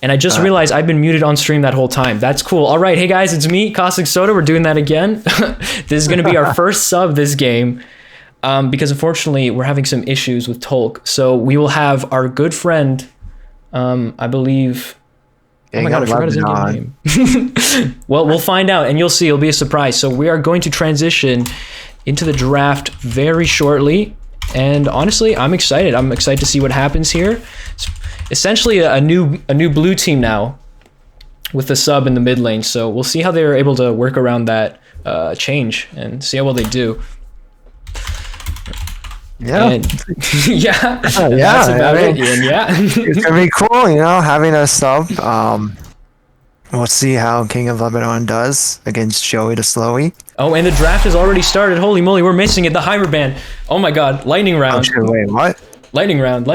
And I just realized I've been muted on stream that whole time. That's cool. All right, hey guys, it's me, Caustic Soda. We're doing that again. This is going to be our first sub this game because unfortunately we're having some issues with Tolk. So we will have our good friend, I believe. Oh my god, I forgot his in-game name. Well, we'll find out and you'll see. It'll be a surprise. So we are going to transition into the draft very shortly. And honestly, I'm excited. I'm excited to see what happens here. It's essentially a new blue team now with the sub in the mid lane. So we'll see how they're able to work around that change and see how well they do. Yeah. And, yeah. That's about it, Ian. Yeah. It's gonna be cool, having a sub. We'll see how King of Lebanon does against Joey the Slowy. Oh, and the draft has already started. Holy moly, we're missing it. The Heimer band. Oh my god, lightning round. Oh, wait, what? Lightning round.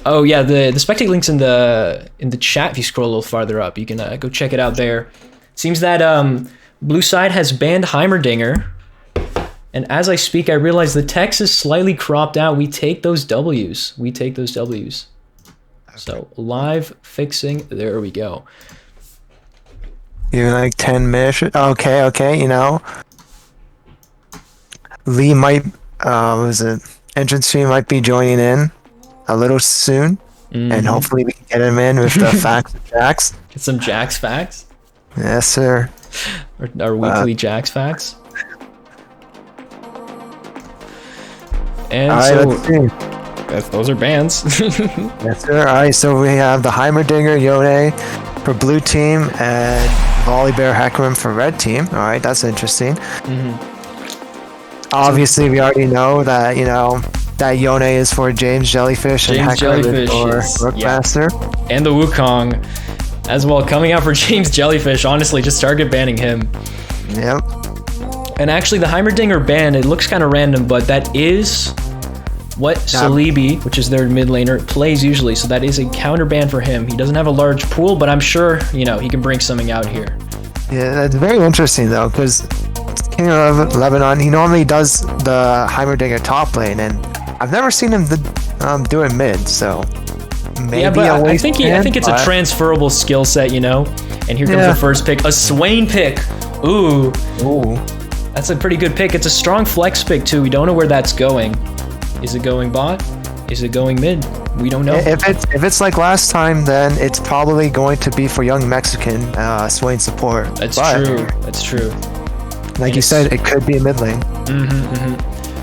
Oh yeah, the spectate link's in the chat. If you scroll a little farther up, you can go check it out there. Seems that blue side has banned Heimerdinger. And as I speak, I realize the text is slightly cropped out. We take those W's. So live fixing. There we go. Even like 10 minutes. Okay. Lee might, entrance fee might be joining in a little soon. And hopefully we can get him in with the facts of Jax. Get some Jax Facts. Yes, sir. Our weekly Jax Facts. And let's see. Those are bans. Yes, sir. All right, so we have the Heimerdinger Yone for blue team and Volibear Hecarim for red team. All right, that's interesting. Obviously, we already know that, that Yone is for James Jellyfish and Hecarim is for Rookmaster. Yeah. And the Wukong as well, coming out for James Jellyfish. Honestly, just target banning him. Yep. And actually, the Heimerdinger ban, it looks kind of random, but that is what Salibi, which is their mid laner, plays usually. So that is a counter ban for him. He doesn't have a large pool, but I'm sure, he can bring something out here. Yeah, that's very interesting, though, because King of Lebanon, he normally does the Heimerdinger top lane, and I've never seen him do it mid, so maybe I think it's a transferable skill set, And here comes the first pick, a Swain pick. Ooh. That's a pretty good pick. It's a strong flex pick, too. We don't know where that's going. Is it going bot? Is it going mid? We don't know. If it's like last time, then it's probably going to be for young Mexican Swain support. That's true. Like you said, it could be a mid lane.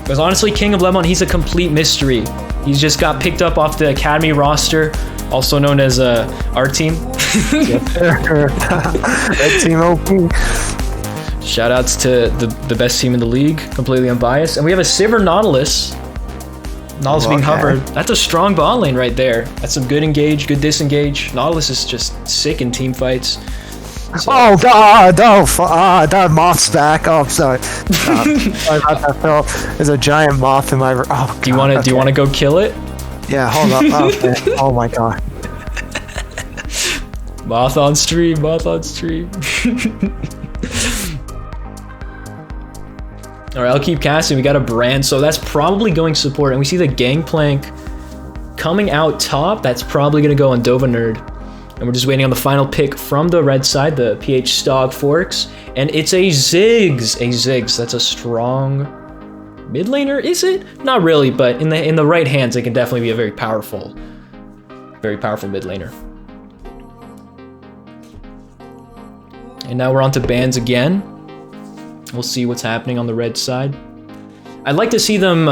Because honestly, King of Lebanon, he's a complete mystery. He's just got picked up off the Academy roster, also known as our team. Red team OP. Shout outs to the best team in the league, completely unbiased. And we have a Sivir Nautilus. Nautilus being hovered. That's a strong bot lane right there. That's some good engage, good disengage. Nautilus is just sick in team fights. So. Oh god, that moth's back. Oh, I'm sorry. Sorry about that, Phil. There's a giant moth in my room. Oh, do you want to go kill it? Yeah, hold up. Okay. Oh my god. Moth on stream. All right, I'll keep casting. We got a brand, so that's probably going support. And we see the Gangplank coming out top. That's probably going to go on Dova Nerd. And we're just waiting on the final pick from the red side, the PH Stog Forks. And it's a Ziggs. That's a strong mid laner, is it? Not really, but in the right hands, it can definitely be a very powerful mid laner. And now we're on to bans again. We'll see what's happening on the red side. I'd like to see them,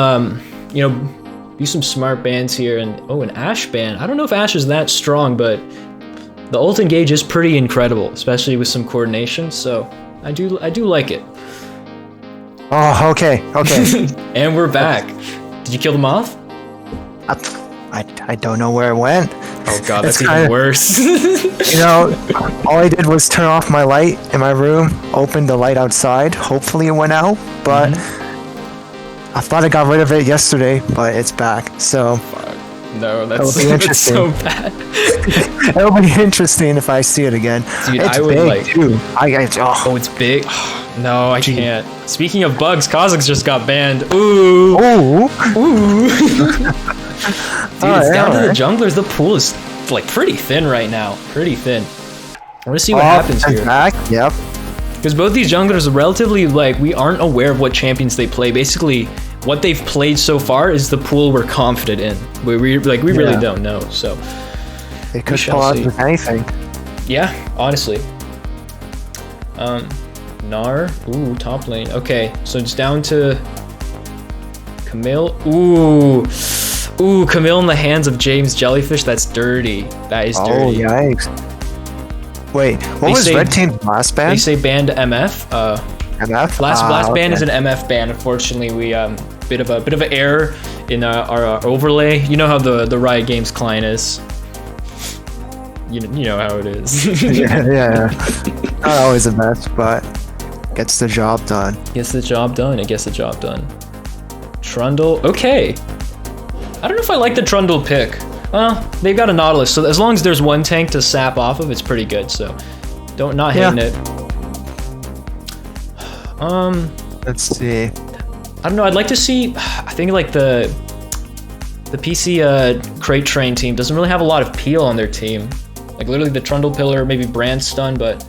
do some smart bans here. And an Ashe ban. I don't know if Ashe is that strong, but the ult engage is pretty incredible, especially with some coordination. So I do like it. Oh, okay. And we're back. Did you kill the moth? I don't know where it went. Oh god, that's even worse. All I did was turn off my light in my room, opened the light outside. Hopefully it went out, but I thought I got rid of it yesterday, but it's back. So no, that's so bad. It'll be interesting if I see it again. Dude, it's I would big like. Too. Oh, it's big. No, I can't. Speaking of bugs, Kha'Zix just got banned. Ooh. Dude, it's down to the junglers. The pool is like pretty thin right now. Pretty thin. I want to see what happens here. Back. Yep. Because both these junglers are relatively, like, we aren't aware of what champions they play. Basically, what they've played so far is the pool we're confident in. We really don't know, so. It could pull out with anything. Yeah, honestly. Gnar. Ooh, top lane. Okay, so it's down to Camille. Ooh, Camille in the hands of James Jellyfish. That's dirty. That is dirty. Oh, yikes. Wait, what was Red Team's last ban? They say banned MF. MF? Last ban is an MF ban. Unfortunately, we bit of an error in our overlay. You know how the Riot Games client is. You know how it is. yeah. Not always the best, but gets the job done. Gets the job done. It gets the job done. Trundle. Okay. I don't know if I like the Trundle pick. Well, they've got a Nautilus, so as long as there's one tank to sap off of, it's pretty good. So, not hating it. Let's see. I don't know. I'd like to see. I think like the PC Crate Train team doesn't really have a lot of peel on their team. Like literally the Trundle Pillar, maybe Brand Stun, but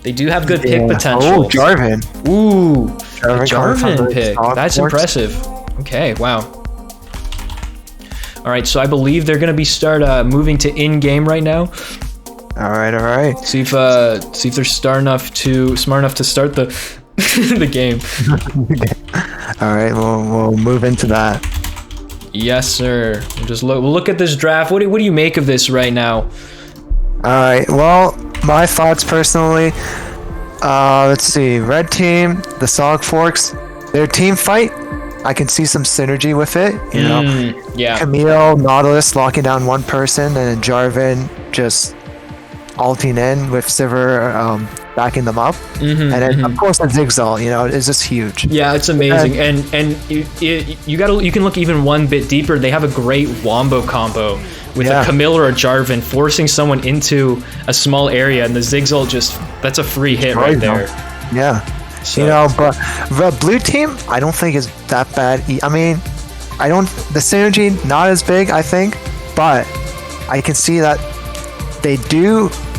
they do have good pick potential. Oh, Jarvan. Ooh, Jarvan pick. Stog That's Forks. impressive. Okay, wow. All right, so I believe they're gonna be moving to in-game right now. All right. See if they're smart enough to start the the game. All right, we'll move into that. Yes, sir. We'll look at this draft. What do you make of this right now? All right. Well, my thoughts personally. Let's see. Red Team, the Stog Forks, their team fight. I can see some synergy with it. You know, yeah. Camille, Nautilus locking down one person, and then Jarvan just ulting in with Sivir backing them up, and then of course the Zigzal. You know, is just huge. Yeah, it's amazing, and you can look even one bit deeper. They have a great wombo combo with a Camille or a Jarvan forcing someone into a small area, and the Zigzal that's a free hit right there. Yeah. So, you know, but the blue team, I don't think is that bad. I mean, the synergy not as big, I think, but I can see that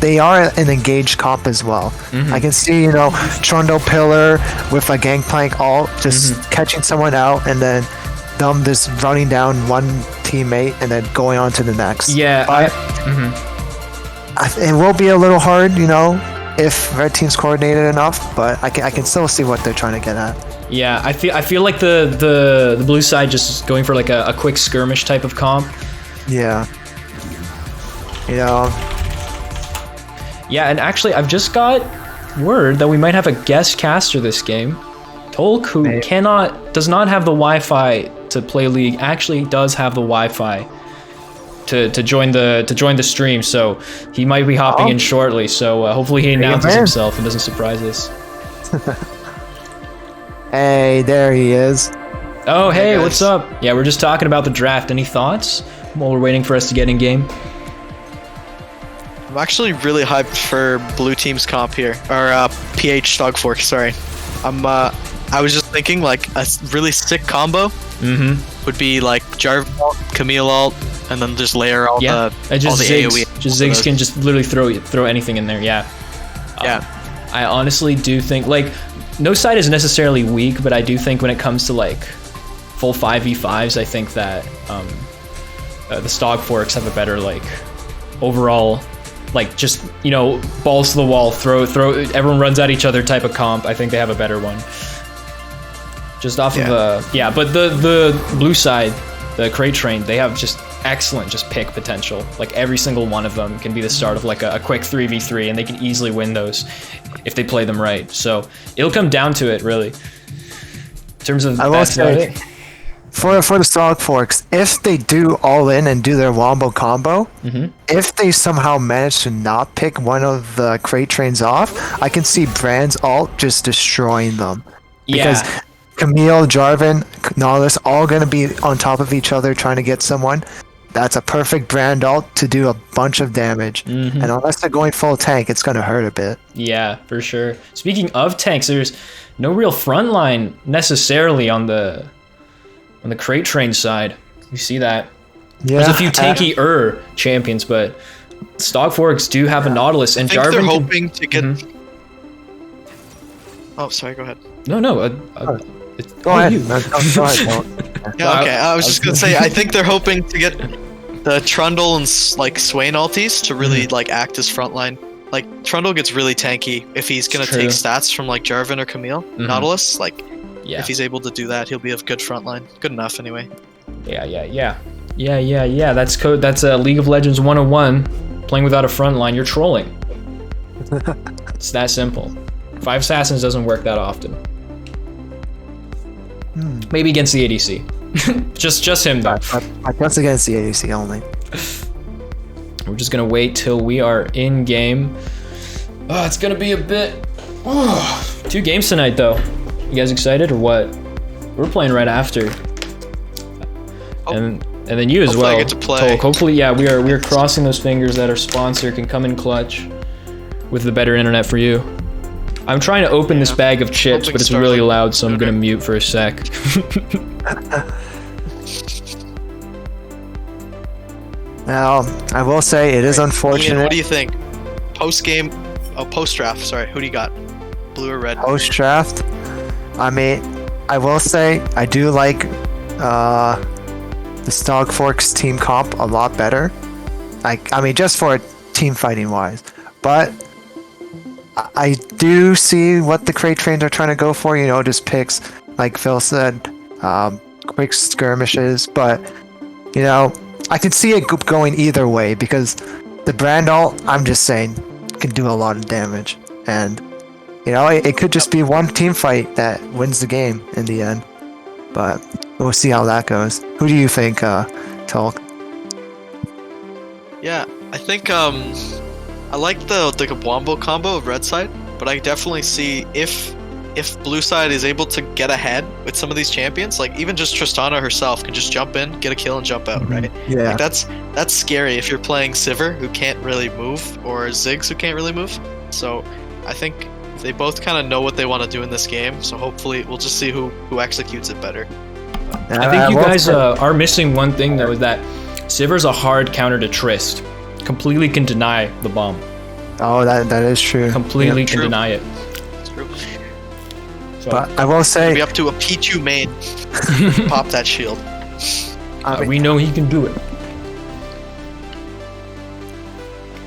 they are an engaged comp as well. I can see, you know, Trundle Pillar with a Gangplank ult just catching someone out, and then them just running down one teammate and then going on to the next. Yeah, but it will be a little hard, you know, if Red Team's coordinated enough, but I can still see what they're trying to get at. Yeah, I feel like the blue side just going for like a quick skirmish type of comp. Yeah. You know. Yeah, and actually I've just got word that we might have a guest caster this game. Tolk, who does not have the Wi-Fi to play League, actually does have the Wi-Fi to join the stream, so he might be hopping in shortly. So hopefully he announces himself and doesn't surprise us. Hey, there he is. Oh, hey, what's up? Yeah, we're just talking about the draft. Any thoughts while we're waiting for us to get in game? I'm actually really hyped for blue team's comp here, or PH Stog Fork. Sorry, I was just thinking like a really sick combo would be like Jarvan ult, Camille ult, and then just layer all the AoE. Just Ziggs can just literally throw anything in there. Yeah. I honestly do think like no side is necessarily weak, but I do think when it comes to like full 5v5s, I think that the Stog Forks have a better like overall, like just, you know, balls to the wall, throw everyone runs at each other type of comp. I think they have a better one. Just off of but the blue side, the Crate Train, they have just excellent just pick potential. Like every single one of them can be the start of like a quick 3v3, and they can easily win those if they play them right. So it'll come down to it really. In terms of I will say, for the Stog Forks, if they do all in and do their wombo combo, if they somehow manage to not pick one of the Crate Trains off, I can see Brand's ult just destroying them. Because Camille, Jarvan, Nautilus, all going to be on top of each other trying to get someone. That's a perfect Brand ult to do a bunch of damage. And unless they're going full tank, it's going to hurt a bit. Yeah, for sure. Speaking of tanks, there's no real front line necessarily on the Crate Train side. You see that? Yeah, There's a few tanky champions, but Stog Forks do have a Nautilus, and I think Jarvan they're can- hoping to get. Oh, sorry. Go ahead. No. Go ahead. You. Man. Go ahead. Yeah. Okay. I was just gonna say. I think they're hoping to get the Trundle and like Swain alties to really like act as frontline. Like Trundle gets really tanky if he's gonna take stats from like Jarvan or Camille. Nautilus, like if he's able to do that, he'll be a good frontline. Good enough anyway. Yeah. That's code. That's League of Legends 101. Playing without a front line, you're trolling. It's that simple. 5 Assassins doesn't work that often. Maybe against the ADC. just him though. That's against the ADC only. We're just gonna wait till we are in game. Oh, it's gonna be a bit. 2 games tonight though. You guys excited or what? We're playing right after. And then you as Hopefully well. I get to play. Tolk. Hopefully, yeah, we are crossing those fingers that our sponsor can come in clutch with the better internet for you. I'm trying to open this bag of chips, but it's really loud, so I'm gonna mute for a sec. Now, I will say it is unfortunate. Ian, what do you think? Post draft. Sorry, who do you got? Blue or red? Post draft. I mean, I will say I do like the Stog Forks team comp a lot better. I mean, just for team fighting wise, but I do see what the crate trains are trying to go for. You know, just picks like Phil said, quick skirmishes. But you know, I can see it going either way because the brand ult, I'm just saying, can do a lot of damage, and you know, it could just be one team fight that wins the game in the end. But we'll see how that goes. Who do you think, Tolk? Yeah, I think I like the Wombo combo of red side, but I definitely see if blue side is able to get ahead with some of these champions, like even just Tristana herself can just jump in, get a kill, and jump out, right? Yeah. Like that's scary if you're playing Sivir, who can't really move, or Ziggs, who can't really move. So I think they both kind of know what they want to do in this game. So hopefully we'll just see who executes it better. I think you guys are missing one thing though, is that Sivir's a hard counter to Trist. Completely can deny the bomb. Oh, that is true. Completely can deny it. It's true. So, But I will say, It'll be up to a P2 main pop that shield. we know he can do it.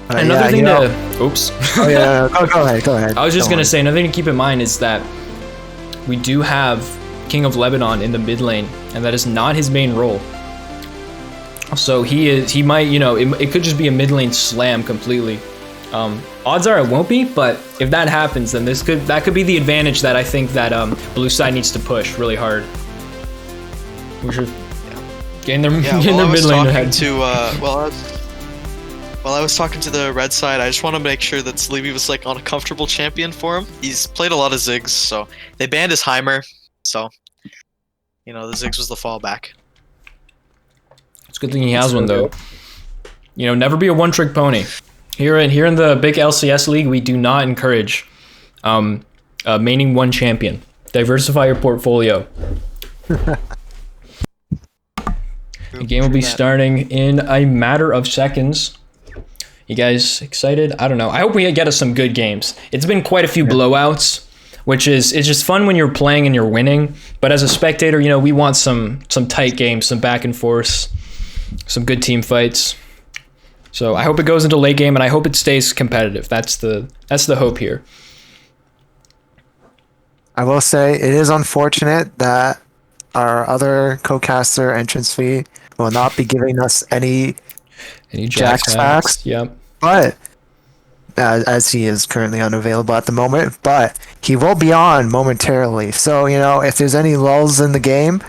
yeah, Another thing you know- to... Oops. Oh yeah, go ahead. I was just Don't going to say, another thing to keep in mind is that we do have King of Lebanon in the mid lane, and that is not his main role. So he might, you know, it could just be a mid lane slam completely. Odds are it won't be, but if that happens, then that could be the advantage that I think that blue side needs to push really hard. We should gain their mid lane ahead. While I was talking to the red side, I just want to make sure that Sleepy was like on a comfortable champion for him. He's played a lot of Ziggs, so they banned his Heimer, so you know the Ziggs was the fallback. It's a good thing he has one though. You know, never be a one-trick pony. Here in the big LCS league, we do not encourage maining one champion. Diversify your portfolio. The game will be starting in a matter of seconds. You guys excited? I don't know. I hope we get us some good games. It's been quite a few blowouts, which it's just fun when you're playing and you're winning. But as a spectator, you know, we want some tight games, some back and forth, some good team fights. So I hope it goes into late game, and I hope it stays competitive. That's the hope here. I will say it is unfortunate that our other co-caster entrance fee will not be giving us any Jax Facts. Yep. But as he is currently unavailable at the moment, but he will be on momentarily. So, you know, if there's any lulls in the game,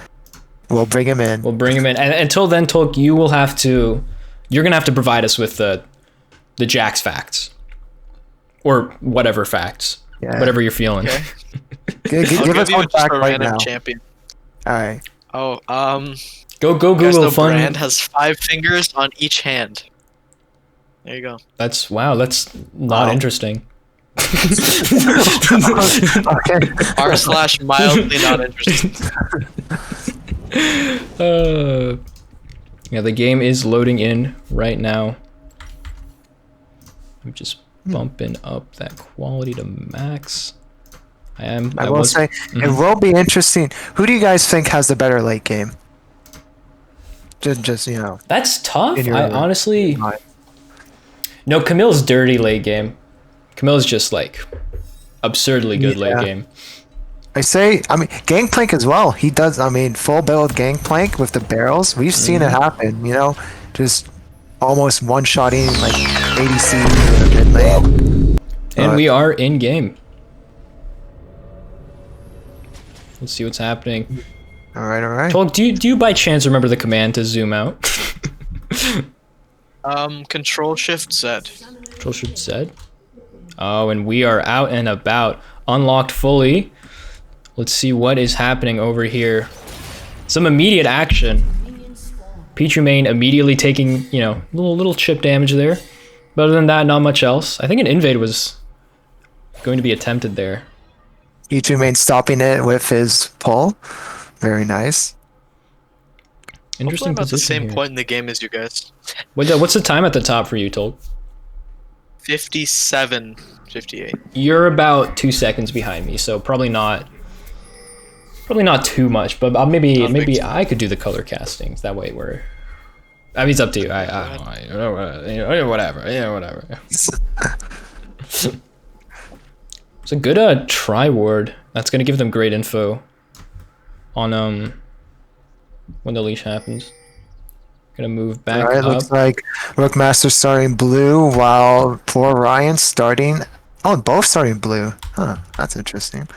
we'll bring him in. And until then, Tolk, you're gonna have to provide us with the Jax Facts. Or whatever facts. Yeah. Whatever you're feeling. Okay. Give us one back right now. Champion. Alright. Oh, Go you guys Google know fun. Brand has 5 fingers on each hand. There you go. That's not interesting. Okay. r/mildly not interesting. Yeah, the game is loading in right now. I'm just bumping up that quality to max. I will say, it will be interesting. Who do you guys think has the better late game? Just That's tough. in your I honestly... mind. No, Camille's dirty late game. Camille's just like absurdly good late game. Gangplank as well. He does, full build Gangplank with the barrels. We've seen it happen, just almost one-shotting like ADC in the mid lane. And we are in game. Let's see what's happening. All right. Tolk, do you by chance remember the command to zoom out? Control Shift Z. Control Shift Z. Oh, and we are out and about. Unlocked fully. Let's see what is happening over here. Some immediate action. Pichu immediately taking, little chip damage there. But other than that, not much else. I think an invade was going to be attempted there. Pichu stopping it with his pull. Very nice. Interesting I'm at the position same here. point in the game as you guys. What's the time at the top for you, Tolk? 57:58. You're about 2 seconds behind me, so probably not too much, but maybe I could do the color castings. That way it's up to you. Whatever. It's a good try ward. That's gonna give them great info on when the leash happens. Gonna move back Alright, up. looks like Rookmaster starting blue while poor Ryan starting. Oh, both starting blue. Huh, that's interesting.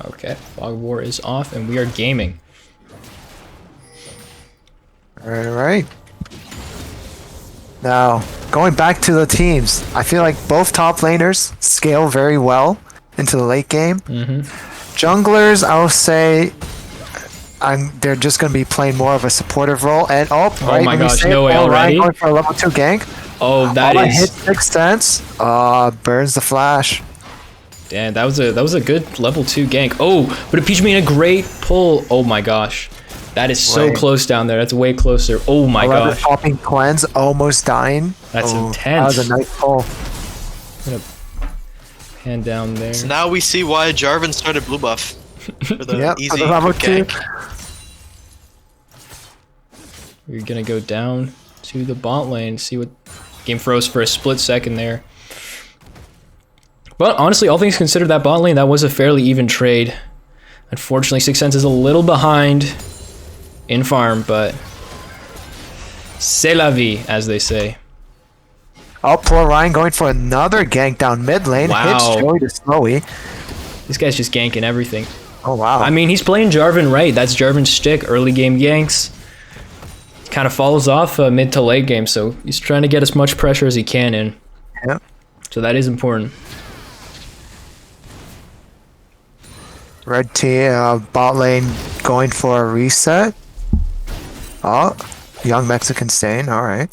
Okay, Fog War is off and we are gaming. Alright. Now, going back to the teams, I feel like both top laners scale very well into the late game. Junglers, I'll say, they're just going to be playing more of a supportive role. And my gosh, no way already? Going for a level 2 gank. Oh, that is hit 6 stance. Burns the flash. damn. That was a good level 2 gank. Oh, but a Peach made a great pull. Oh my gosh, that is so close down there. That's way closer. Oh my gosh. Popping cleanse, almost dying. That's That intense. was a nice pull. I'm gonna pan down there. So now we see why Jarvan started blue buff. For the Yep, easy for the level 2. gank. We're gonna go down to the bot lane. See what game froze for a split second there. But honestly, all things considered, that bot lane, that was a fairly even trade. Unfortunately, Sixth Sense is a little behind in farm, but c'est la vie, as they say. Oh, poor Ryan going for another gank down mid lane. Wow. Hits Joey to Snowy. This guy's just ganking everything. Oh, wow. I mean, he's playing Jarvan right. That's Jarvan's shtick. Early game ganks. Kind of follows off mid to late game, so he's trying to get as much pressure as he can in. Yep. So that is important. Red team, bot lane going for a reset. Oh, young Mexican staying. All right.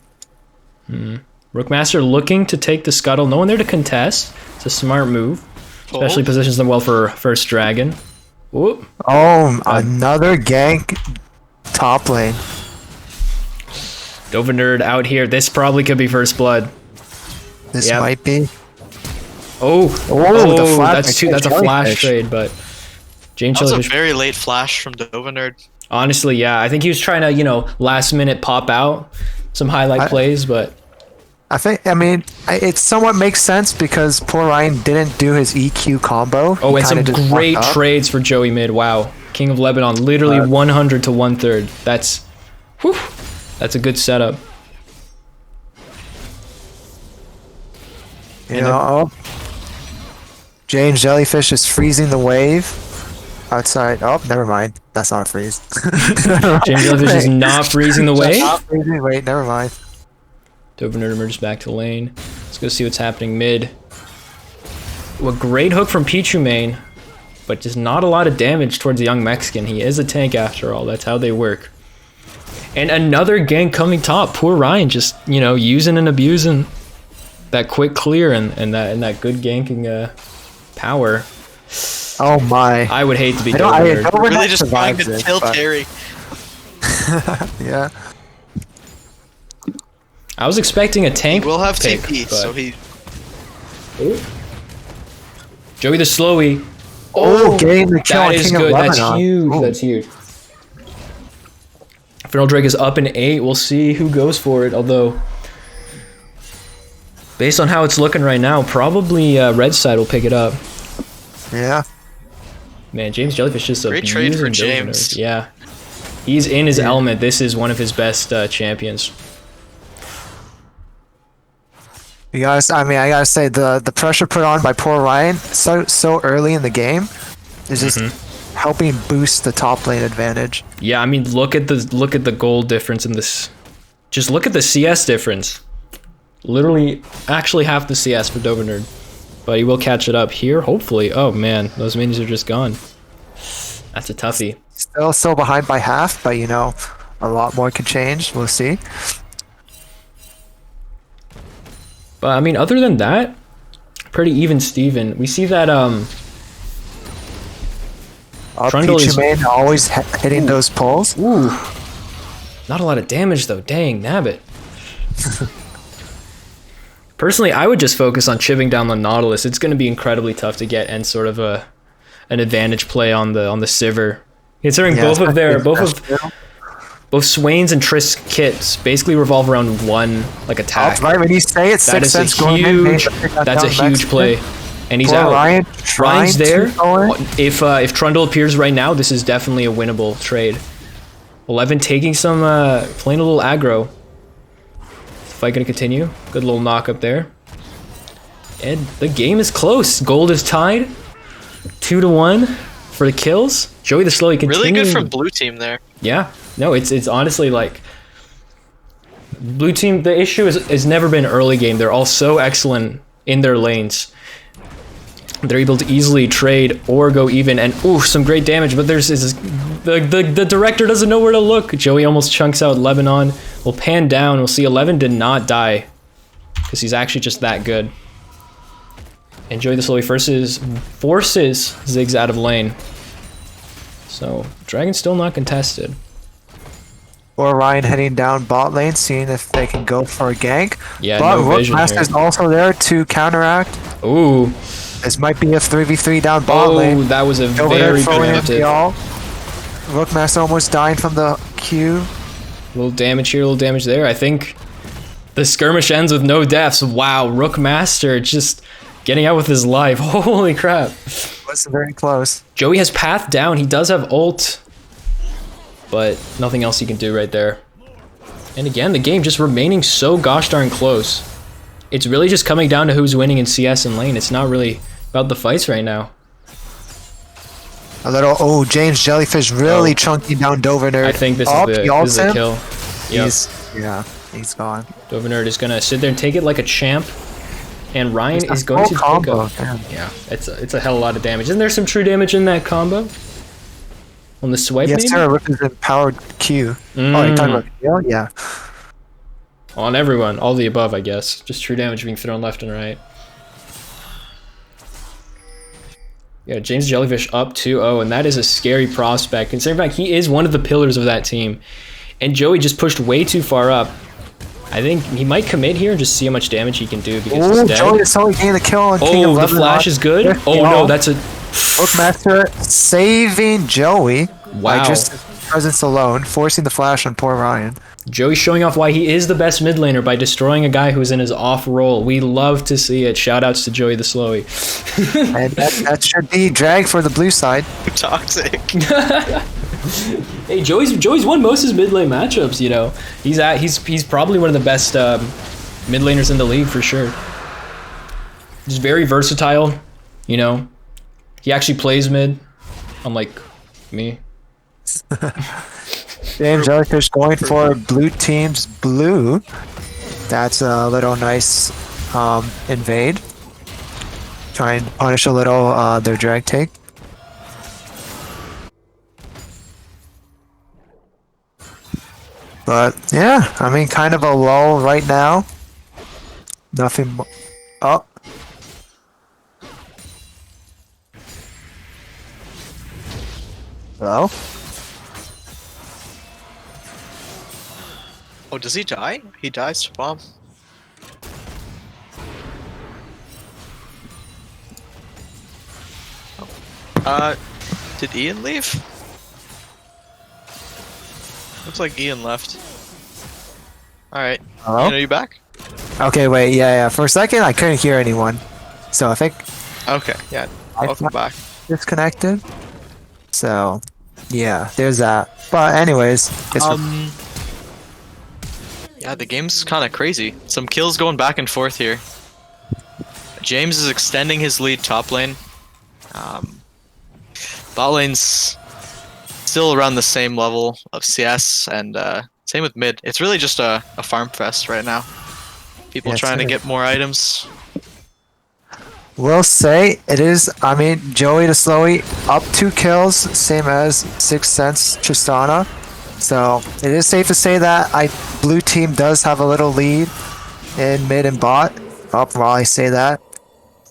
Rookmaster looking to take the scuttle. No one there to contest. It's a smart move. Especially positions them well for first dragon. Whoop. Oh, another gank top lane. Dova Nerd out here. This probably could be first blood. This might be. Oh, the flash that's trade, a flash jellyfish. trade, but Jane That was a Jellyfish. very late flash from Dova Nerd. Honestly, yeah, I think he was trying to, last minute pop out some highlight plays, but It somewhat makes sense because poor Ryan didn't do his EQ combo. oh, He and some kinda just great fucked up. trades for Joey Mid. Wow, King of Lebanon, literally 100 to 1/3. That's a good setup. James Jellyfish is freezing the wave outside. Oh, never mind. That's not a freeze. James Jellyfish is not freezing the way. Not freezing. Wait, never mind. Dova Nerd emerges back to lane. Let's go see what's happening mid. A great hook from Pichu main, but just not a lot of damage towards the young Mexican. He is a tank after all. That's how they work. And another gank coming top. Poor Ryan just, using and abusing that quick clear and that good ganking power. Oh my. I would hate to be I don't, I Dovener. don't Really just trying to kill Terry. Yeah. I was expecting a tank. We'll have pick, TP, but- so he. Joey the Slowy. Oh, getting the kill on That is King of good. That's Lebanon. huge. Ooh. That's huge. Fernal Drake is up in 8. We'll see who goes for it. Although, based on how it's looking right now, probably red side will pick it up. Yeah. Man, James Jellyfish just Great trade for abusing Dovener. James. Yeah, he's in his element. This is one of his best champions. You guys, I mean, I gotta say the pressure put on by poor Ryan so early in the game is just helping boost the top lane advantage. Yeah, I mean, look at the gold difference in this. Just look at the CS difference. Literally, actually half the CS for Dovener, but he will catch it up here, hopefully. Oh man, those minions are just gone. That's a toughie. Still behind by half, but you know, a lot more could change. We'll see. But I mean, other than that, pretty even Steven. We see that Trundle Pichu is- main always hitting those poles. ooh, not a lot of damage though. Dang, nabbit. Personally, I would just focus on chipping down the Nautilus. It's going to be incredibly tough to get and sort of an advantage play on the Sivir. Considering both Swain's and Triss kits basically revolve around one like attack. Right when you say it, That 6 is cents a going in. huge. That's a huge play, and he's Poor out. Ryan Ryan's there. going. If Trundle appears right now, this is definitely a winnable trade. 11 taking some playing a little aggro. Fight gonna continue. Good little knock up there. And the game is close. Gold is tied. 2-1 for the kills. Joey the Slowy continuing. Really good from blue team there. Yeah. No, it's honestly like blue team. The issue has never been early game. They're all so excellent in their lanes. They're able to easily trade or go even, and ooh, some great damage. But the director doesn't know where to look. Joey almost chunks out Lebanon. We'll pan down. We'll see 11 did not die because he's actually just that good. And Joey the Slowy forces Ziggs out of lane. So Dragon's still not contested. Or Ryan heading down bot lane, seeing if they can go for a gank. Yeah, But no vision Rookmaster's here. also there to counteract. Ooh. This might be a 3v3 down bot Oh, lane. that was a Over there very throwing in the preemptive. all. Rookmaster almost dying from the Q. Little damage here, little damage there. I think the skirmish ends with no deaths. Wow, Rookmaster just getting out with his life. Holy crap. Was very close. Joey has path down. He does have ult, but nothing else he can do right there. And again, the game just remaining so gosh darn close. It's really just coming down to who's winning in CS and lane. It's not really about the fights right now. A little, oh, James Jellyfish really chunking down Dovener. I think this Up, is he the ults him. kill. Yep. He's gone. Dovenerd is gonna sit there and take it like a champ. And Ryan is going to full pick combo, up. damn. Yeah, it's a hell of a lot of damage. Isn't there some true damage in that combo? On the swipe, Yes, maybe? sir. With his empowered Q. Oh, you're talking about Q? Yeah. On everyone, all the above, I guess. Just true damage being thrown left and right. Yeah, James Jellyfish up 2-0, and that is a scary prospect. Considering fact, he is one of the pillars of that team. And Joey just pushed way too far up. I think he might commit here and just see how much damage he can do because Oh, he's dead. Joey is only getting the kill on King of Oh, the Lebanon. flash is good. Fifth Oh kill. no, that's a Bookmaster saving Joey by Wow. just his presence alone, forcing the flash on poor Ryan. Joey showing off why he is the best mid laner by destroying a guy who's in his off role. We love to see it. Shout outs to Joey the Slowy. And that should be drag for the blue side. Toxic. Hey, Joey's won most of his mid lane matchups. You know, he's probably one of the best mid laners in the league for sure. He's very versatile. You know, he actually plays mid, unlike me. James Jellyfish going for blue team's blue. That's a little nice invade. Trying to punish a little their drag take. But yeah, I mean, kind of a lull right now. Nothing. Oh. Hello? Oh, does he die? He dies to bomb. Did Ian leave? Looks like Ian left. Alright. Hello? Ian, are you back? Okay, wait, yeah. For a second, I couldn't hear anyone. So I think Okay, yeah. Welcome back. disconnected. So, yeah, there's that. But anyways, Yeah, the game's kind of crazy. Some kills going back and forth here. James is extending his lead top lane. Bot lane's still around the same level of CS, and same with mid. It's really just a farm fest right now. People trying to get more items. we'll say it is, I mean, Joey to Slowy up 2 kills, same as 6 Sense Tristana. So it is safe to say that blue team does have a little lead in mid and bot. Up while I say that.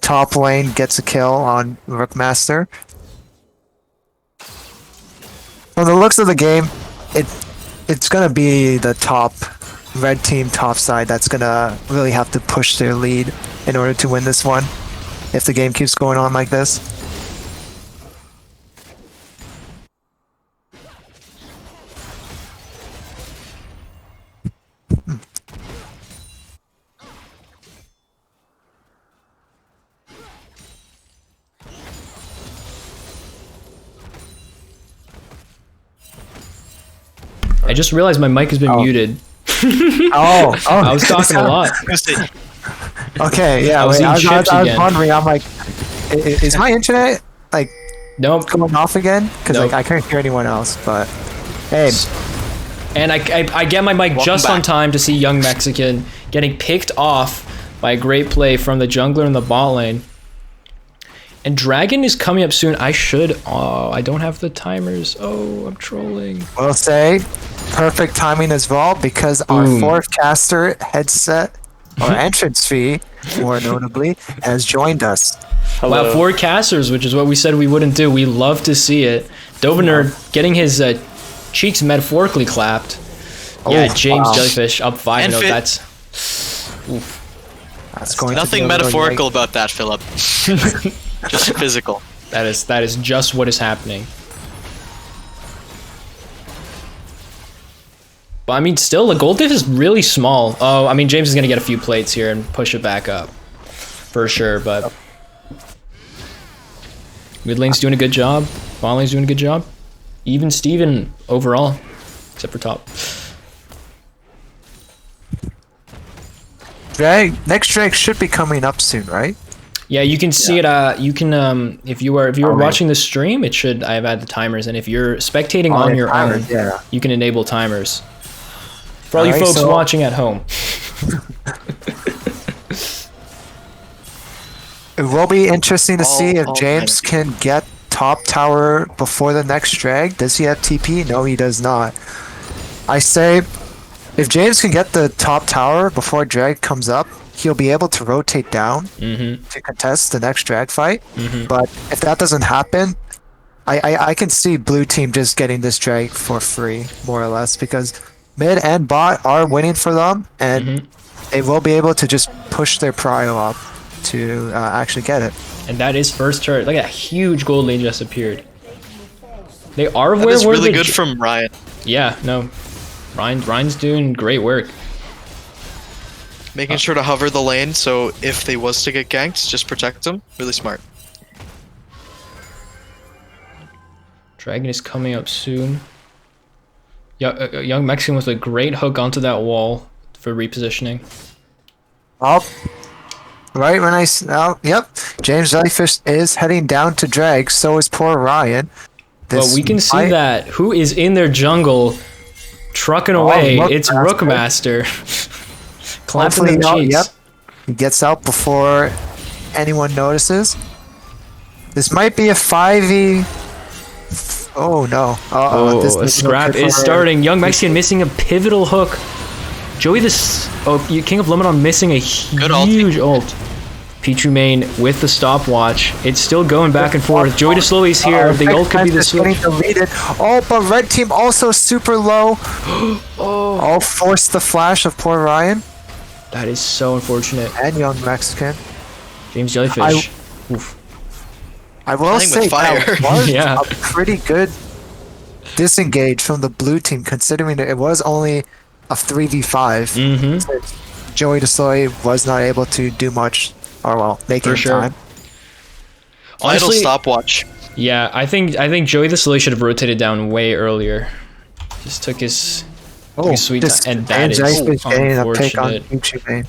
Top lane gets a kill on Rookmaster. From the looks of the game, it's gonna be the top red team top side that's gonna really have to push their lead in order to win this one. If the game keeps going on like this. I just realized my mic has been muted. Oh, I was talking a lot. Okay, yeah. I was I eating chips was again. wondering. I'm like, is my internet like Nope. going off again? Because Nope. like I couldn't hear anyone else. But hey, And I get my mic just on time to see Young Mexican getting picked off by a great play from the jungler in the bot lane. And Dragon is coming up soon. I should. Oh, I don't have the timers. Oh, I'm trolling. we'll say perfect timing as well because our fourth caster headset or entrance fee, more notably, has joined us. Wow, 4 casters, which is what we said we wouldn't do. We love to see it. Dovener getting his cheeks metaphorically clapped. Yeah, James Jellyfish up 5. No, that's going to Nothing be a little metaphorical about that, Philip. Just physical. that is just what is happening. But I mean, still, the gold diff is really small. Oh, I mean, James is gonna get a few plates here and push it back up, for sure. But mid lane's doing a good job. Bot lane's doing a good job. Even Steven overall, except for top. Next Drake should be coming up soon, right? Yeah, you can see it. You can if you were watching the stream, it should. I've had the timers, and if you're spectating on your own, you can enable timers. For all you folks watching at home. It will be interesting to see if James can get top tower before the next drag. Does he have TP? No, he does not. I say, if James can get the top tower before drag comes up, he'll be able to rotate down to contest the next drag fight. But if that doesn't happen, I can see blue team just getting this drag for free, more or less, because mid and bot are winning for them, and they will be able to just push their prio up to actually get it. And that is first turret. Look at that huge gold lane just appeared. They are That is really good from Ryan. Yeah, no. Ryan's doing great work. Making sure to hover the lane, so if they was to get ganked, just protect them. Really smart. Dragon is coming up soon. Young Mexican with a great hook onto that wall for repositioning. Oh, right when yep, James Jellyfish is heading down to drag, so is poor Ryan. But we can see that who is in their jungle trucking away. It's Rookmaster. Clapping the cheeks. Yep, he gets out before anyone notices. This might be a 5v. Oh no. A scrap is starting. Young Mexican missing a pivotal hook. Joey King of Lebanon missing a huge ult. Pichu main with the stopwatch. It's still going back and forth. Joey DeSlowy's here. The ult could be the switch. Deleted. Oh, but red team also super low. Oh, forced the flash of poor Ryan. That is so unfortunate. And young Mexican. James Jellyfish. Oof. I will Playing say with fire. that was Yeah. a pretty good disengage from the blue team, considering that it was only a 3v5. Mm-hmm. Joey DeSloy was not able to do much, or well, make it For in sure. time. Idle Honestly, stopwatch. yeah, I think Joey DeSloy should have rotated down way earlier. Just took his sweet this time, and that is Jax getting a pick on unfortunate. Pichu main.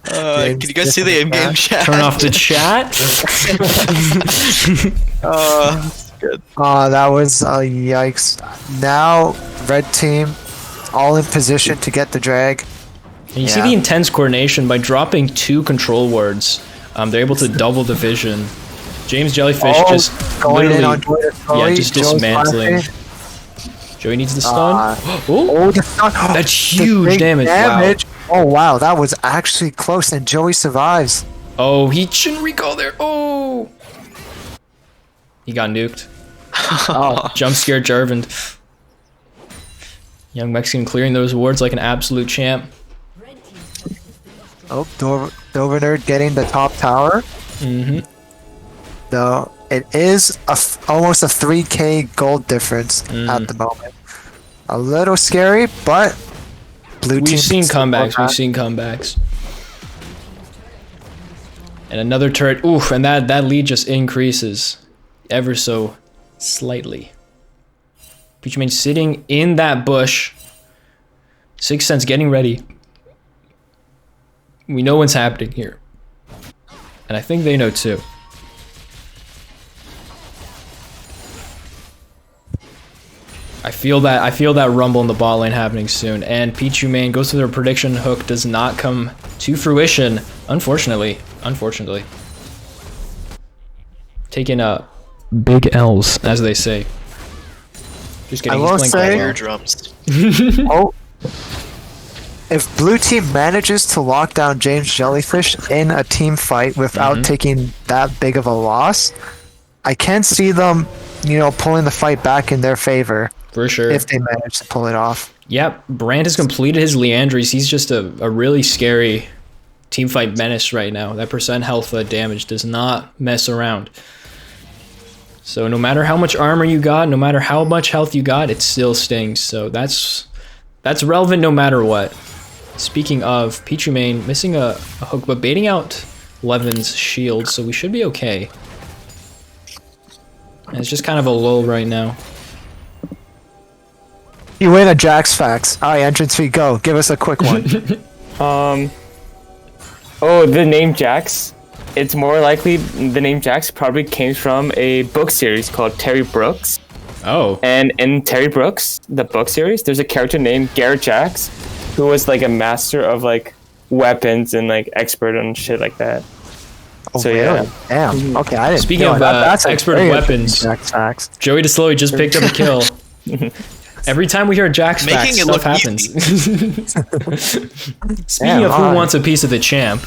Can you guys see the in-game chat? Turn off the chat. Good. That was yikes. Now, red team all in position to get the drag. And you see the intense coordination by dropping 2 control wards. They're able to double the vision. James Jellyfish just going in on literally, Joey DeSloy. just Joe's dismantling. flanking. Joey needs the stun. Oh, the stun. That's The huge big damage. Oh wow, that was actually close, and Joey survives. Oh, he shouldn't recall there. Oh, he got nuked. Jump scare Jarvan. Young Mexican clearing those wards like an absolute champ. Oh, Dovener getting the top tower. Mm-hmm. Though it is almost a 3k gold difference at the moment. A little scary, but blue team. We've seen can comebacks. still We've seen comebacks. And another turret. Oof, and that lead just increases ever so slightly. Pichu sitting in that bush. Sixth Sense getting ready. We know what's happening here. And I think they know too. I feel that rumble in the bot lane happening soon. And Pichu main goes to their prediction hook, does not come to fruition, unfortunately. Taking big L's, as they say. Just kidding, I will he's playing say- quite well. Drums. Oh. If blue team manages to lock down James Jellyfish in a team fight without taking that big of a loss, I can see them, pulling the fight back in their favor. For sure. If they manage to pull it off. Yep, Brand has completed his Leandries. He's just a really scary teamfight menace right now. That percent health damage does not mess around. So no matter how much armor you got, no matter how much health you got, it still stings. So that's relevant no matter what. Speaking of, Pichu main missing a hook, but baiting out Levin's shield, so we should be okay. And it's just kind of a lull right now. You win a Jax Facts. Alright, entrance fee, go. Give us a quick one. The name Jax. It's more likely the name Jax probably came from a book series called Terry Brooks. Oh. And in Terry Brooks, the book series, there's a character named Garrett Jax, who was like a master of like weapons and like expert on shit like that. Oh, So, really? yeah. Damn. Okay, I didn't Speaking know of that's a expert very of weapons, Jax Facts. Joey DeSlowy just picked up a kill. Every time we hear Jax Making Facts, it stuff look happens. Speaking Damn, of who alright. wants a piece of the champ.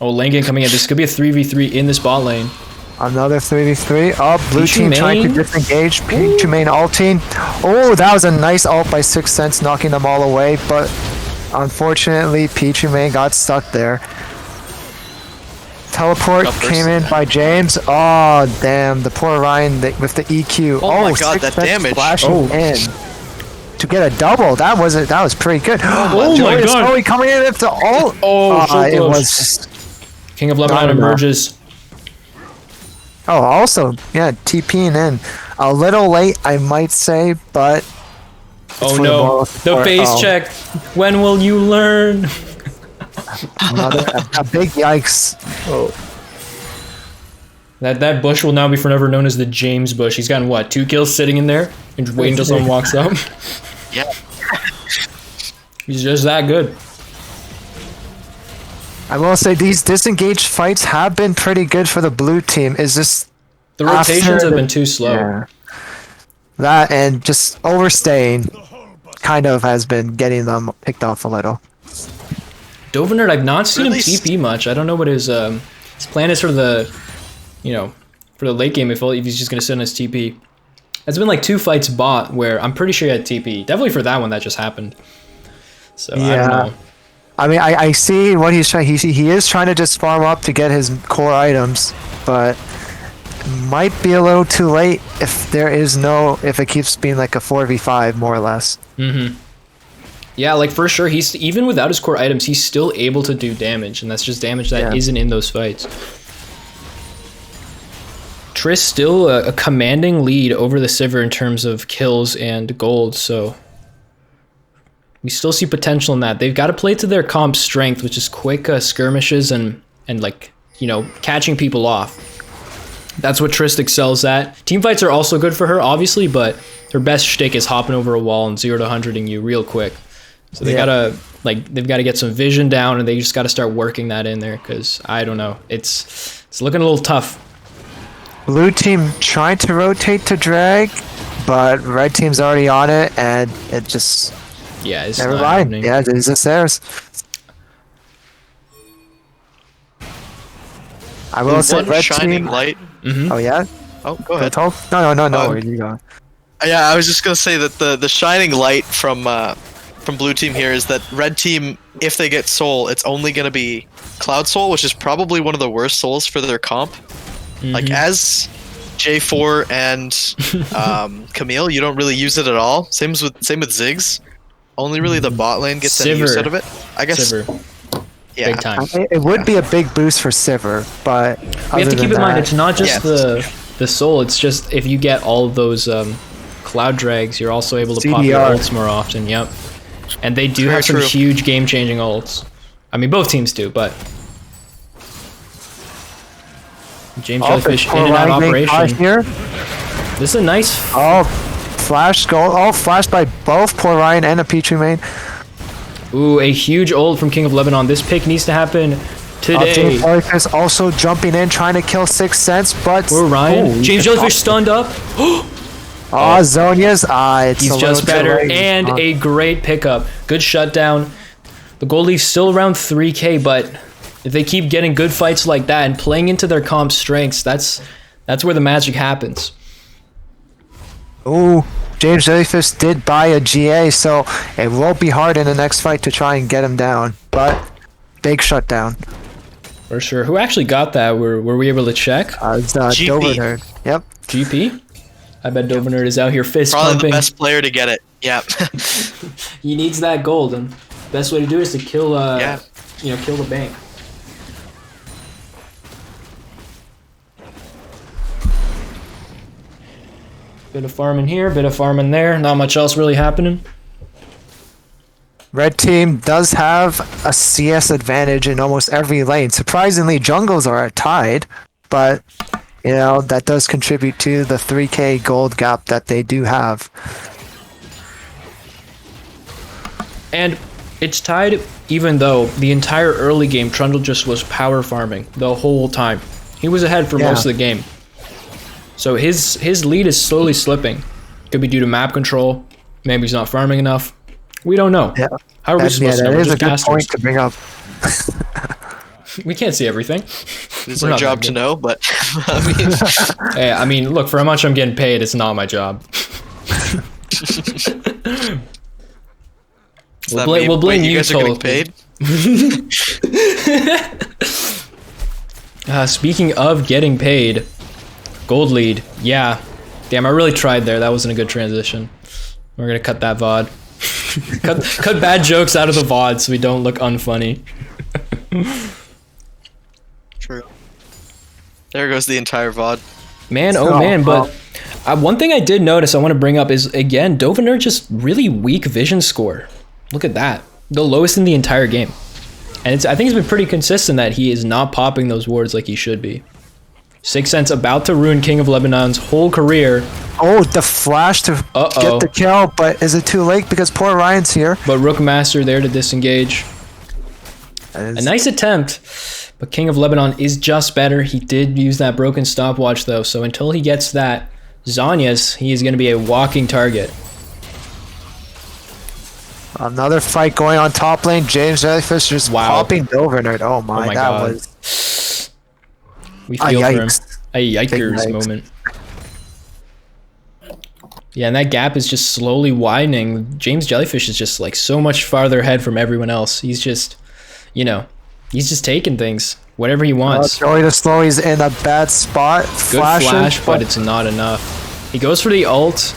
Oh, Langan coming in. This could be a 3v3 in this bot lane. Another 3v3. Oh, blue Pichu team trying to main. disengage. Pichu main ulting. Oh, that was a nice ult by 6 Sense, knocking them all away. But unfortunately, Pichu main got stuck there. Teleport Up first. came in by James. Oh, damn. The poor Ryan with the EQ. Oh my God, 6 that Sense damage. flashing in. To get a double. That was pretty good. Oh Joey my God. Slowly coming in with the ult. Oh, so it close. was... King of Lebanon Not enough. emerges. Oh, also, yeah, TPing in. A little late, I might say, but... Oh for the no. moral The support. face Oh, check. When will you learn? a big yikes. That bush will now be forever known as the James bush. He's gotten what, 2 kills sitting in there and just waiting until someone walks up. Yeah. He's just that good. I will say these disengaged fights have been pretty good for the blue team. Is this The rotations after have the- been too slow. Yeah. That and just overstaying. kind of has been getting them picked off a little. Dovenerd, I've not seen him Really TP much. I don't know what his plan is for the, for the late game if he's just going to sit on his TP. It's been like 2 fights bot where I'm pretty sure he had TP. Definitely for that one that just happened. So I don't know. I mean, I see what he's trying. He is trying to just farm up to get his core items, but might be a little too late if it keeps being like a 4v5 more or less. Mm-hmm. Yeah, like for sure, he's even without his core items, he's still able to do damage, and that's just damage that isn't in those fights. Triss still a commanding lead over the Sivir in terms of kills and gold, so we still see potential in that. They've got to play to their comp's strength, which is quick skirmishes and like, catching people off. That's what Triss excels at. Teamfights are also good for her, obviously, but her best shtick is hopping over a wall and 0 to 100ing you real quick. So they've got to get some vision down, and they just got to start working that in there, because I don't know, it's looking a little tough. Blue team trying to rotate to drag, but red team's already on it, and it just it's never not mind. happening. Yeah, it's just theirs. I will say One red shining team. light. Mm-hmm. Oh yeah. Oh, go ahead. No. Where you going? Yeah, I was just gonna say that the shining light from blue team here is that red team, if they get soul, it's only gonna be Cloud Soul, which is probably one of the worst souls for their comp. Like as J4 and Camille, you don't really use it at all. Same with Ziggs. Only really the bot lane gets any use out of it. I guess. Sivir. Yeah. Big time. It would be a big boost for Sivir, but We have to keep in mind, it's not just Yeah. the soul, it's just if you get all of those cloud drags, you're also able to pop your CDR. ults more often, yep. And they do Very have some true. huge game-changing ults. I mean, both teams do, but... James Jellyfish in and out operation. Here. This is a nice... Flash goal. Oh, flash by both Poor Ryan and a Petri main. Ooh, a huge ult from King of Lebanon. This pick needs to happen today. James Jellyfish also jumping in, trying to kill 6 Sense, but... Poor Ryan. James Jellyfish stunned up. Zonia's. It's He's a just little too better, late. and a great pickup. Good shutdown. The gold leaf's still around 3k, but if they keep getting good fights like that and playing into their comp's strengths, that's where the magic happens. Ooh, James Jellyfish did buy a GA, so it won't be hard in the next fight to try and get him down. But big shutdown. For sure. Who actually got that? Were we able to check? It's GP. Dovenerd. Yep. GP? I bet Dovenerd is out here fist Probably pumping. the best player to get it. Yeah. He needs that gold, and best way to do it is to kill kill the bank. Bit of farming here, bit of farming there. Not much else really happening. Red team does have a CS advantage in almost every lane. Surprisingly, jungles are tied, but that does contribute to the 3k gold gap that they do have. And it's tied even though the entire early game Trundle just was power farming the whole time. He was ahead for most of the game. So his lead is slowly slipping. Could be due to map control. Maybe he's not farming enough. We don't know. Yeah. How are we supposed to know? That We're is a just good casters. point to bring up. We can't see everything. It's We're our not job that to good. know, but Hey, I mean, look, for how much I'm getting paid, it's not my job. We'll blame you you, guys are getting Tolkien. paid. Speaking of getting paid, gold lead. Yeah. Damn, I really tried there. That wasn't a good transition. We're going to cut that VOD. cut bad jokes out of the VOD so we don't look unfunny. True. There goes the entire VOD. Man, oh man, but one thing I did notice I want to bring up is, again, Dovenerd just really weak vision score. Look at that. The lowest in the entire game. And I think it's been pretty consistent that he is not popping those wards like he should be. 6 Sense about to ruin King of Lebanon's whole career. Oh, the flash to get the kill, but is it too late because poor Ryan's here? But Rook Master there to disengage. A nice attempt, but King of Lebanon is just better. He did use that broken stopwatch though, so until he gets that Zhonya's, he is going to be a walking target. Another fight going on top lane. James Jellyfish just Wow. popping Dovernerd. Oh my, my that God. was We feel for him. yikes. A yikers yikes. moment. Yeah, and that gap is just slowly widening. James Jellyfish is just like so much farther ahead from everyone else. He's just, you know, he's just taking things, whatever he wants. Joey the Slowy's in a bad spot. Good flash, but it's not enough. He goes for the ult.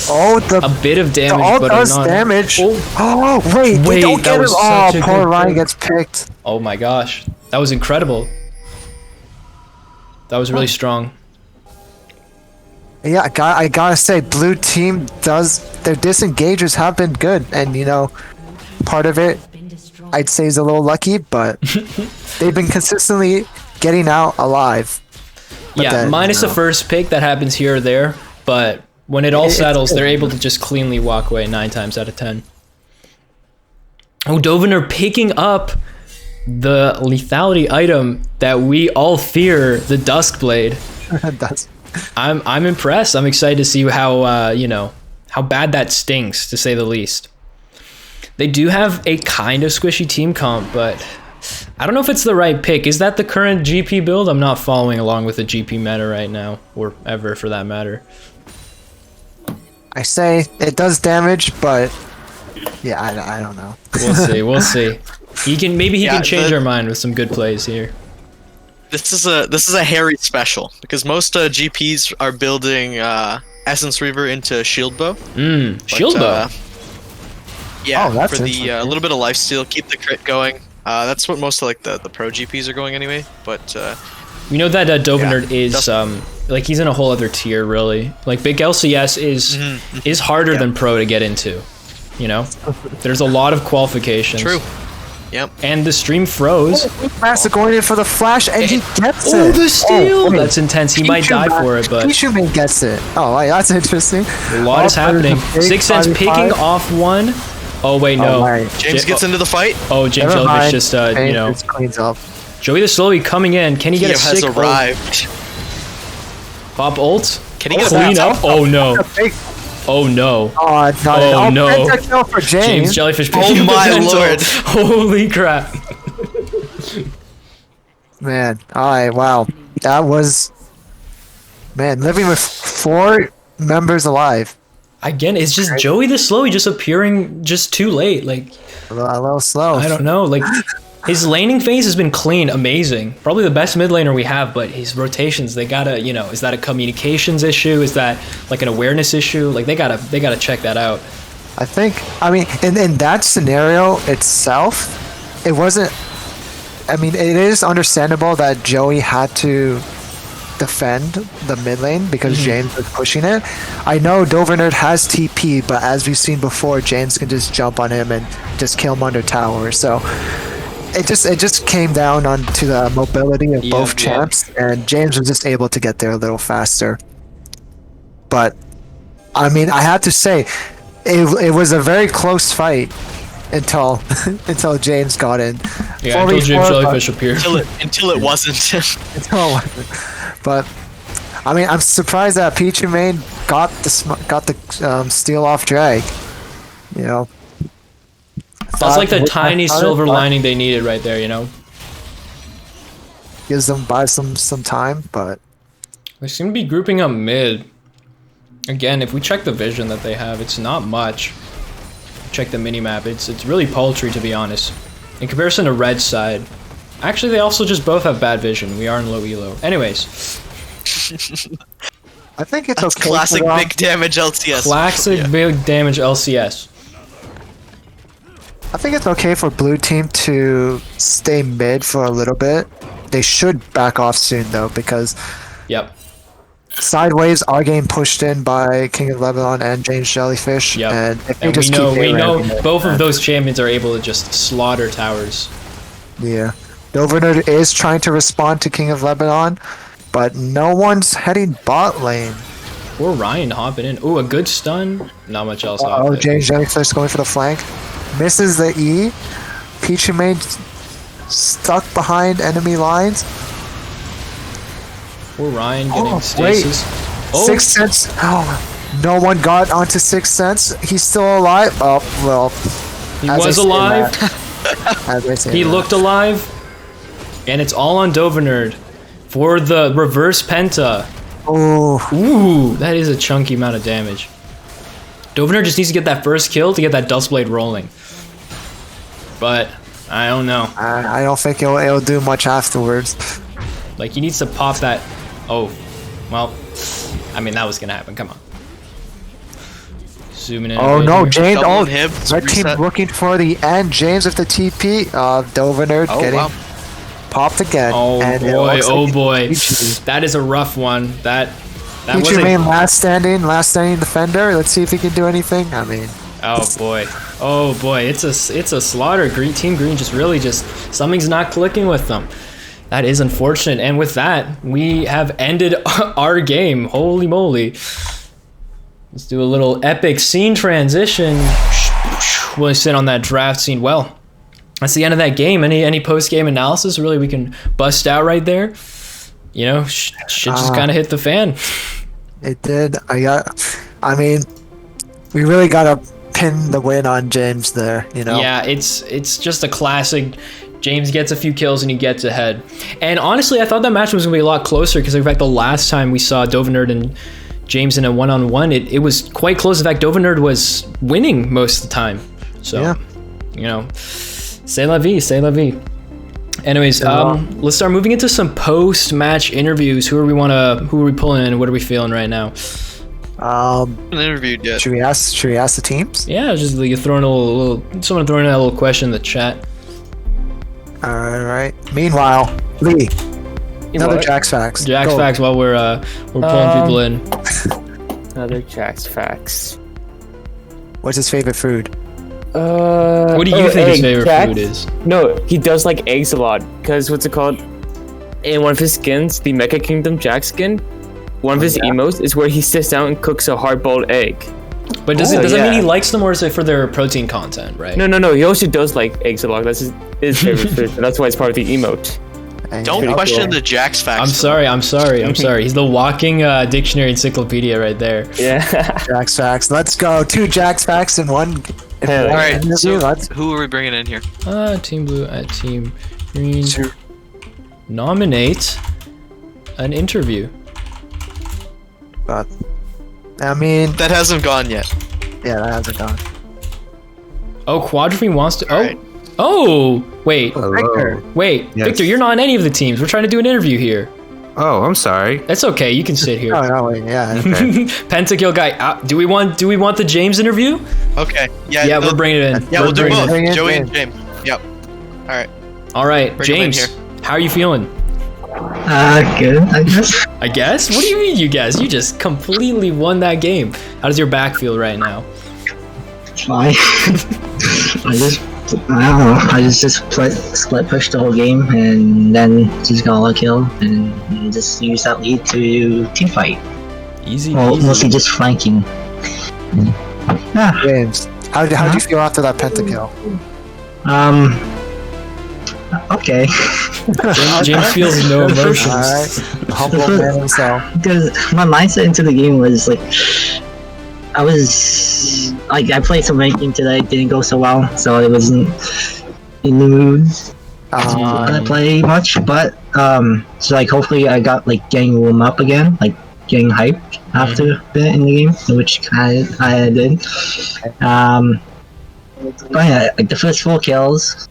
Oh, A bit of the damage, ult but does not. damage. Oh, Oh, wait, Wait, don't that get him. was Oh, such a poor good Ryan pick. gets picked. oh my gosh, that was incredible. That was really strong. Yeah, I gotta say, blue team their disengagers have been good, and you know, part of it, I'd say, is a little lucky, but they've been consistently getting out alive. But Yeah, then, minus you the know, first pick that happens here or there, but when it all It's settles, good. they're able to just cleanly walk away 9 times out of 10. Oh, Dovener picking up the lethality item that we all fear, the Duskblade. that's I'm impressed. I'm excited to see how you know, how bad that stings, to say the least. They do have a kind of squishy team comp, but I don't know if it's the right pick. Is that the current GP build? I'm not following along with the GP meta right now, or ever for that matter. I say it does damage, but yeah, I don't know. We'll see. We'll see. Maybe he Yeah, can change our mind with some good plays here. This is a hairy special because most GPs are building Essence Reaver into Shield Bow. Shield bow. Yeah, Oh, that's for the interesting. little bit of lifesteal, keep the crit going. That's what most of like the pro GPs are going anyway. But You know that Dovenerd Yeah, is that's- like he's in a whole other tier really. Like big LCS is harder than pro to get into. You know, there's a lot of qualifications. true. Yep. And the stream froze. Master going in for the flash, and he gets Oh, it. the steal! wait. That's intense. He might die for it, but Pichu gets it. Oh, wait, that's interesting. a lot is happening. 6 cents picking off one. Oh wait, no. right. James gets into the fight. Oh, James Never Jellyfish mind. just James you know. just cleans up. Joey the Slowy coming in. Can he get He a has sick arrived. pop ult? Can he get a Clean tap? up? Oh no. Big- Oh no. Oh, not Oh, no. Pentakill for James James. Jellyfish Oh picking up my the mental. lord. Holy crap. Man, alright, wow. That was... Man, living with 4 members alive. Again, it's just Joey the Slowy just appearing just too late. Like, A little slow. I don't know. Like, his laning phase has been clean, amazing. Probably the best mid laner we have, but his rotations, they gotta, you know, is that a communications issue? Is that like an awareness issue? Like, they gotta check that out. I think, I mean, in that scenario itself, it wasn't... I mean, it is understandable that Joey had to defend the mid lane because James was pushing it. I know Dovernerd has TP, but as we've seen before, James can just jump on him and just kill him under tower. So it just came down onto the mobility of both champs, and James was just able to get there a little faster. But I mean, I have to say, it was a very close fight until until James got in. Yeah, until James Jellyfish appeared. Until it wasn't. But I mean, I'm surprised that Pichu main got the steal off drag. You know, That's like the Thought- tiny thought- silver thought- lining they needed right there, you know? gives them some time, but They seem to be grouping up mid. Again, if we check the vision that they have, it's not much. Check the minimap, it's really paltry, to be honest. In comparison to red side. Actually, they also just both have bad vision. We are in low elo. Anyways, I think it's That's okay. classic for them. big damage LCS. classic Yeah. big damage LCS. I think it's okay for blue team to stay mid for a little bit. They should back off soon though, because Yep. sideways are getting pushed in by King of Lebanon and James Jellyfish, Yep. and if they And just we know keep both of those champions are able to just slaughter towers. Yeah, Dovernerd is trying to respond to King of Lebanon, but no one's heading bot lane. Or Ryan hopping in. Ooh, a good stun. Not much else off Oh, it. James Jellyfish going for the flank, misses the E. Pichu main stuck behind enemy lines. Or Ryan getting Oh, stasis. Oh, 6 cents. Oh, no one got onto 6 cents. He's still alive. Oh well, He As I was say alive. As I say He that. looked alive. And it's all on Dovernerd for the reverse penta. Oh, Ooh, that is a chunky amount of damage. Dovernerd just needs to get that first kill to get that Dustblade rolling. But I don't know. I don't think it'll do much afterwards. Like, he needs to pop that. Oh, well, I mean, that was gonna happen. Come on. Zooming in. Oh right no, here. James! Double Oh, inhib, red team reset. looking for the end. James with the TP. Dovernerd Oh, getting wow. popped again. Oh and it boy, looks oh like boy. PG. That is a rough one. That was PG a, main last standing defender. Let's see if he can do anything. I mean, oh boy. It's a slaughter. Team Green just something's not clicking with them. That is unfortunate. And with that, we have ended our game. Holy moly. Let's do a little epic scene transition. We'll sit on that draft scene. Well, that's the end of that game. Any post-game analysis really we can bust out right there? You know, shit just kind of hit the fan. it did. I mean, we really gotta pin the win on James there. You know. Yeah, it's just a classic. James gets a few kills and he gets ahead. And honestly, I thought that match was gonna be a lot closer because in fact the last time we saw Dovernerd and James in a one-on-one, it was quite close. In fact, Dovernerd was winning most of the time. So, Yeah. you know, c'est la vie, c'est la vie. Anyways, let's start moving into some post-match interviews. Who are we pulling in? What are we feeling right now? An interviewed yet. Should we ask the someone throwing a little question in the chat. All right. Meanwhile, Lee, another What? Jax Facts. Jax Go. Facts while we're pulling people in. Another Jax Facts. What's his favorite food? What do you think his favorite food is? No, he does like eggs a lot. Because what's it called? In one of his skins, the Mecha Kingdom Jax skin, one of his emotes is where he sits down and cooks a hard-boiled egg. But does that mean yeah. he likes them, or is it for their protein content, right? No. He also does like eggs a lot. That's his favorite food. And that's why it's part of the emote. Don't Pretty question cool. the Jax facts. I'm sorry. He's the walking dictionary encyclopedia right there. Yeah. Jax Facts. Let's go. 2 Jax Facts in one. Hell All yeah. right, interview. so Let's- who are we bringing in here? Team Blue at Team Green. Nominate an interview. But I mean, That hasn't gone yet. yeah, that hasn't gone. Oh, Quadrophene wants to. Alright. Wait, Victor. wait, Yes. Victor, you're not on any of the teams. We're trying to do an interview here. Oh, I'm sorry. That's okay. You can sit here. Oh no, wait, yeah. Pentakill guy. Do we want the James interview? Okay. Yeah. Yeah, no- we're bringing it in. Yeah, We're we'll do bringing it in. both. Bring in Joey and James. Yep. All right. All right, Bring him in James. here. How are you feeling? Good, I guess. I guess. What do you mean, you guys? You just completely won that game. How does your back feel right now? Fine. I don't know. I just split push the whole game and then just got a kill and just use that lead to team fight. Easy. Well, easy. mostly just flanking. Yeah. James, how'd you feel after that pentakill? Okay. James feels no emotions. All right, humble man himself. Because my mindset into the game was like, I played some ranking today, didn't go so well, so I wasn't in the mood to play much. But so like hopefully I got like getting warm up again, like getting hyped after a bit in the game, which I did. But yeah, like the first 4 kills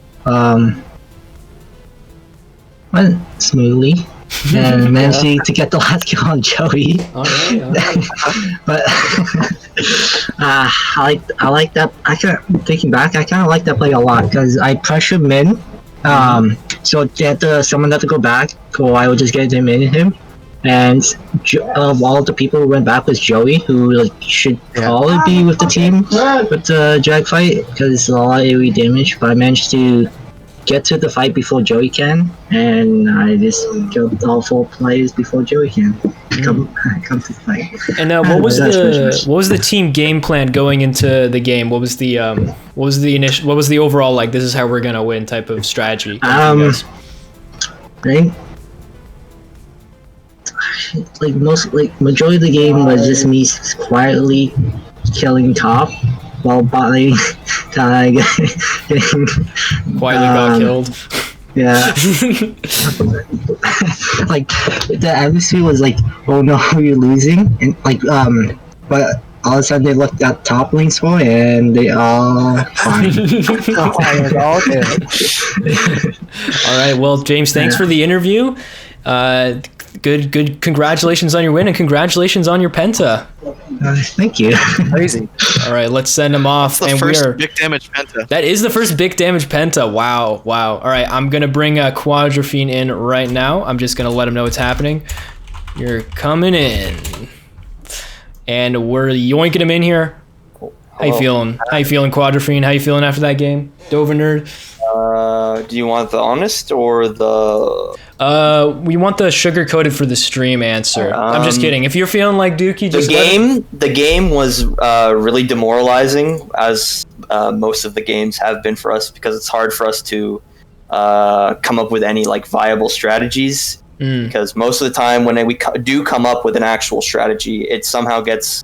went smoothly. And managed to get the last kill on Joey. All right. But I like that. Thinking back, I kind of like that play a lot because I pressured Min. So someone had to go back, or I would just get him in him. And of all the people who went back was Joey, who like should probably be with the team with the drag fight because it's a lot of AoE damage. But I managed to get to the fight before Joey can, and I just killed all 4 players before Joey can come to the fight. And what was the team game plan going into the game? What was the overall like? This is how we're gonna win type of strategy. I think majority of the game was just me quietly killing top while botting kind of getting Quietly got killed. yeah. Like the atmosphere was like, oh no, you're losing, and like but all of a sudden they looked at top lane score and they all fine. All good. All right. Well, James, thanks for the interview. Good. Congratulations on your win and congratulations on your penta. Thank you. Crazy. All right, let's send him off. That's the first big damage penta. That is the first big damage penta. Wow. All right, I'm gonna bring Quadrophene in right now. I'm just gonna let him know what's happening. You're coming in, and we're yoinking him in here. How you feeling? Quadrophene? How you feeling after that game, Dover Nerd? Do you want the honest or the? We want the sugar coated for the stream answer. I'm just kidding. If you're feeling like Dookie, just the game was really demoralizing, as most of the games have been for us, because it's hard for us to come up with any like viable strategies. Because most of the time when we do come up with an actual strategy, it somehow gets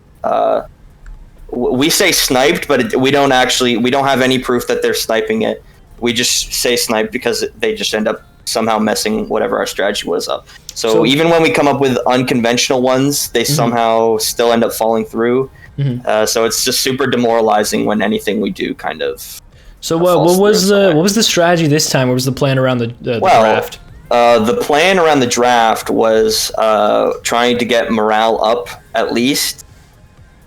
we say sniped, but we don't have any proof that they're sniping it. We just say sniped because they just end up somehow messing whatever our strategy was up. So even when we come up with unconventional ones, they somehow still end up falling through. So it's just super demoralizing when anything we do kind of. So what was the strategy this time? What was the plan around the draft? The plan around the draft was trying to get morale up at least.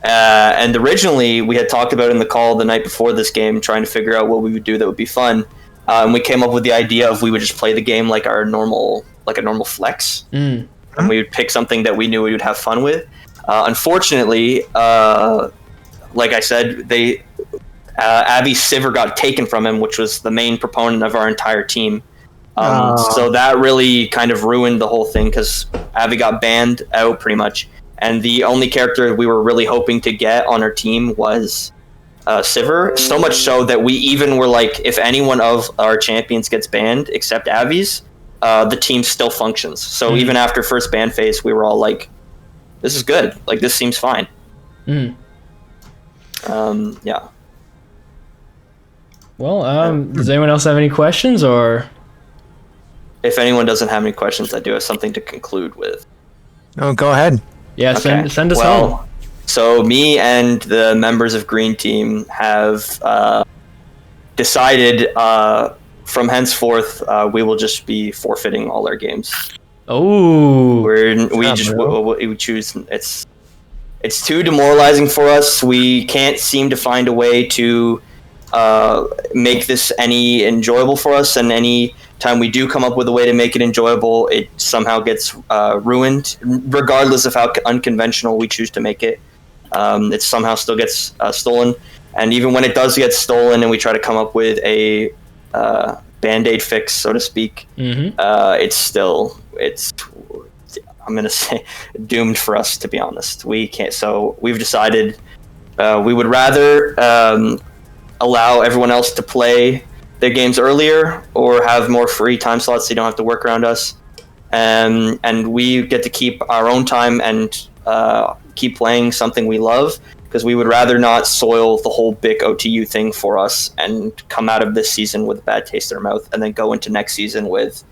And originally we had talked about in the call the night before this game, trying to figure out what we would do that would be fun. And we came up with the idea of we would just play the game like a normal flex. And we would pick something that we knew we would have fun with. Unfortunately, like I said, Abby's Sivir got taken from him, which was the main proponent of our entire team. So that really kind of ruined the whole thing, because Abby got banned out pretty much. And the only character we were really hoping to get on our team was Sivir. So much so that we even were like, if anyone of our champions gets banned except Abby's, the team still functions. So even after first ban phase, we were all like, this is good. Like, this seems fine. Yeah. Well, does anyone else have any questions, or? If anyone doesn't have any questions, I do have something to conclude with. Oh, go ahead. Yeah, send us home. So me and the members of Green Team have decided from henceforth we will just be forfeiting all our games. Oh, we choose. It's too demoralizing for us. We can't seem to find a way to make this any enjoyable for us, and any time we do come up with a way to make it enjoyable, it somehow gets ruined, regardless of how unconventional we choose to make it. It somehow still gets stolen, and even when it does get stolen and we try to come up with a band-aid fix, so to speak, it's I'm gonna say doomed for us, to be honest. We can't. So we've decided we would rather allow everyone else to play their games earlier, or have more free time slots so you don't have to work around us, and we get to keep our own time and keep playing something we love, because we would rather not soil the whole big OTU thing for us and come out of this season with a bad taste in our mouth, and then go into next season with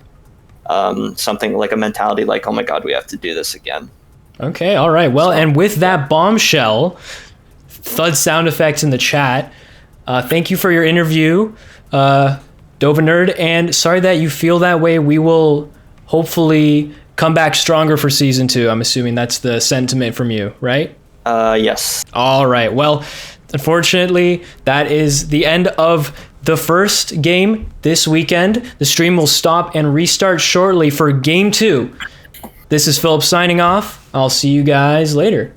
something like a mentality like, oh my god, we have to do this again. Okay, all right. Well, and with that bombshell, thud sound effects in the chat. Thank you for your interview, Dova Nerd, and sorry that you feel that way. We will hopefully come back stronger for season 2. I'm assuming that's the sentiment from you, right? Yes. All right. Well, unfortunately, that is the end of the first game this weekend. The stream will stop and restart shortly for game 2. This is Philip signing off. I'll see you guys later.